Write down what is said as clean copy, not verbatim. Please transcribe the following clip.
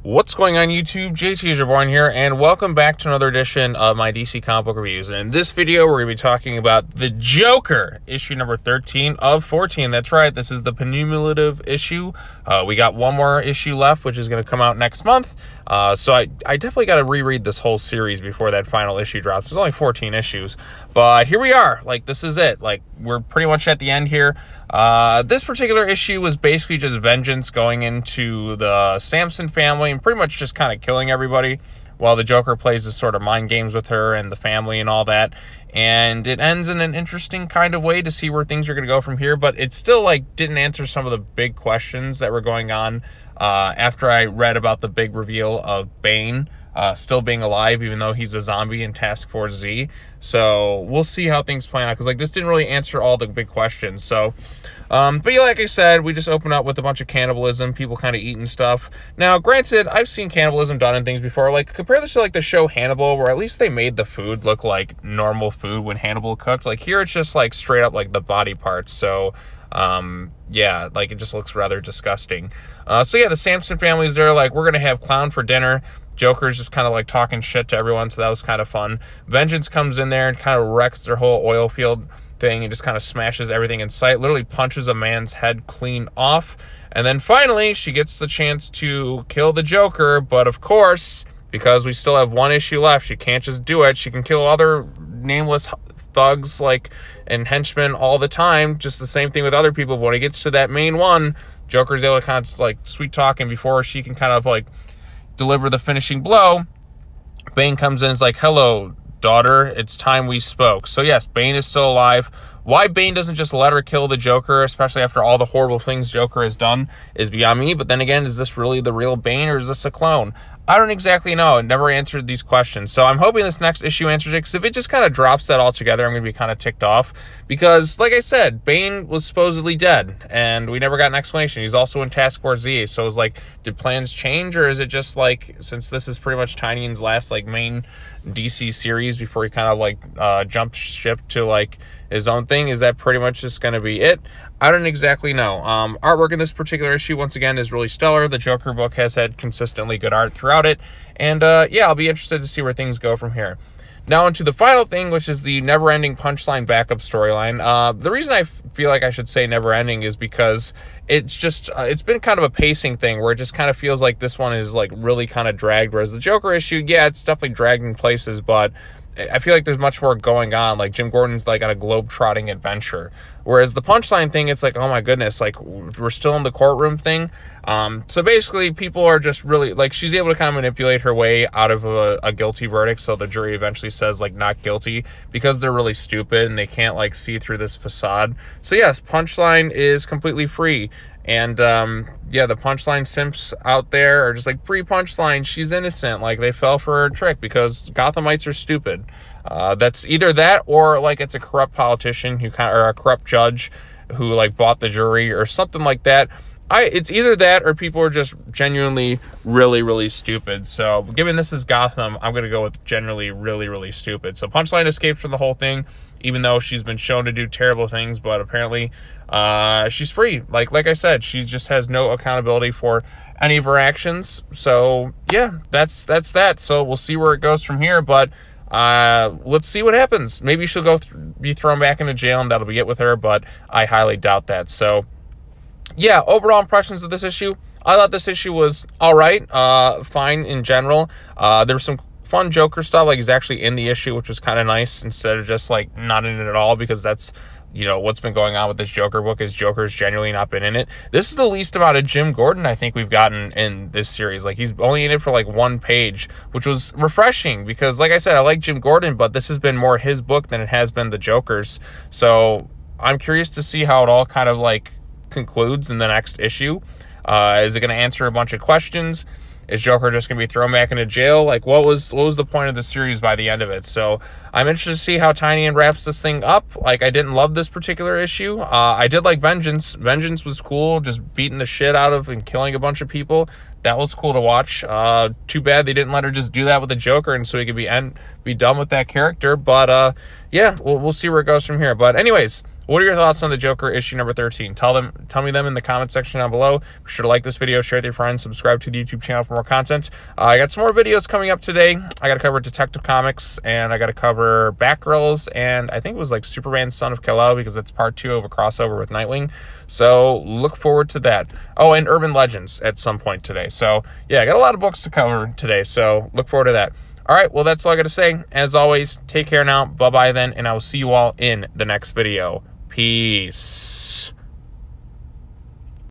What's going on YouTube? JT is Reborn here, and welcome back to another edition of my DC comic book reviews. And in this video, we're going to be talking about The Joker, issue number 13 of 14. That's right, this is the penultimate issue. We got one more issue left, which is going to come out next month. So I definitely got to reread this whole series before that final issue drops. There's only 14 issues, but here we are. Like, this is it. Like, we're pretty much at the end here. This particular issue was basically just vengeance going into the Samson family and pretty much just kind of killing everybody while the Joker plays this sort of mind games with her and the family and all that. And it ends in an interesting kind of way to see where things are going to go from here, but it still like didn't answer some of the big questions that were going on after I read about the big reveal of Bane still being alive, even though he's a zombie in Task Force Z. So we'll see how things play out, because like this didn't really answer all the big questions. So but yeah, like I said, we just open up with a bunch of cannibalism, people kind of eating stuff. Now granted, I've seen cannibalism done in things before. Like, compare this to like the show Hannibal, where at least they made the food look like normal food when Hannibal cooked. Like here it's just like straight up like the body parts. So yeah, like it just looks rather disgusting. So yeah, the Samson family's there, like, we're gonna have clown for dinner. Joker's just kind of like talking shit to everyone, so that was kind of fun. Vengeance comes in there and kind of wrecks their whole oil field thing and just kind of smashes everything in sight, literally punches a man's head clean off. And then finally she gets the chance to kill the Joker, but of course, because we still have one issue left, she can't just do it. She can kill other nameless thugs like and henchmen all the time, just the same thing with other people. But when it gets to that main one, Joker's able to kind of like sweet talk, and before she can kind of like deliver the finishing blow, Bane comes in and is like, "Hello, daughter, it's time we spoke." So yes, Bane is still alive. Why Bane doesn't just let her kill the Joker, especially after all the horrible things Joker has done, is beyond me. But then again, is this really the real Bane, or is this a clone? I don't exactly know. It never answered these questions. So I'm hoping this next issue answers it, because if it just kind of drops that all together, I'm going to be kind of ticked off. Because, like I said, Bane was supposedly dead, and we never got an explanation. He's also in Task Force Z. So it's like, did plans change, or is it just like, since this is pretty much Tynian's last like main DC series before he kind of like jumped ship to like his own thing, is that pretty much just going to be it? I don't exactly know. Artwork in this particular issue, once again, is really stellar. The Joker book has had consistently good art throughout it. And yeah, I'll be interested to see where things go from here. Now into the final thing, which is the never-ending Punchline backup storyline. The reason I feel like I should say never-ending is because it's just, it's been kind of a pacing thing where it just kind of feels like this one is like really kind of dragged, whereas the Joker issue, yeah, it's definitely dragged in places, but I feel like there's much more going on. Like Jim Gordon's like on a globe-trotting adventure, whereas the Punchline thing, it's like, oh my goodness, like we're still in the courtroom thing. So basically people are just really like, she's able to kind of manipulate her way out of a guilty verdict, so the jury eventually says like not guilty, because they're really stupid and they can't like see through this facade. So yes, Punchline is completely free. And yeah, the Punchline simps out there are just like, free Punchline, she's innocent. Like, they fell for her trick because Gothamites are stupid. That's either that, or like it's a corrupt politician who kind of, or a corrupt judge who like bought the jury or something like that. It's either that, or people are just genuinely really, really stupid. So given this is Gotham, I'm going to go with generally really, really stupid. So Punchline escapes from the whole thing, even though she's been shown to do terrible things, but apparently she's free. Like I said, she just has no accountability for any of her actions. So yeah, that's that. So we'll see where it goes from here, but let's see what happens. Maybe she'll go be thrown back into jail, and that'll be it with her, but I highly doubt that. So yeah, overall impressions of this issue, I thought this issue was all right, fine in general. There was some fun Joker stuff, like he's actually in the issue, which was kind of nice, instead of just like not in it at all, because that's, you know, what's been going on with this Joker book, is Joker's genuinely not been in it. This is the least amount of Jim Gordon I think we've gotten in this series. Like, he's only in it for like one page, which was refreshing, because like I said, I like Jim Gordon, but this has been more his book than it has been the Joker's. So I'm curious to see how it all kind of like concludes in the next issue. Is it going to answer a bunch of questions? Is Joker just going to be thrown back into jail? Like, what was the point of the series by the end of it? So I'm interested to see how Tynian wraps this thing up. Like, I didn't love this particular issue. I did like Vengeance. Vengeance was cool, just beating the shit out of and killing a bunch of people. That was cool to watch. Too bad they didn't let her just do that with the Joker, and so he could be done with that character. But yeah, we'll see where it goes from here. But anyways, What are your thoughts on the Joker issue number 13? Tell me them in the comment section down below. Be sure to like this video, share with your friends, subscribe to the YouTube channel for more content. I got some more videos coming up today. I got to cover Detective Comics, and I got to cover Batgirls, and I think it was like Superman Son of Kal-El, because that's part 2 of a crossover with Nightwing. So look forward to that. Oh, and Urban Legends at some point today. So yeah, I got a lot of books to cover today, so look forward to that. All right, well, that's all I got to say. As always, take care now. Bye-bye then, and I will see you all in the next video. Peace.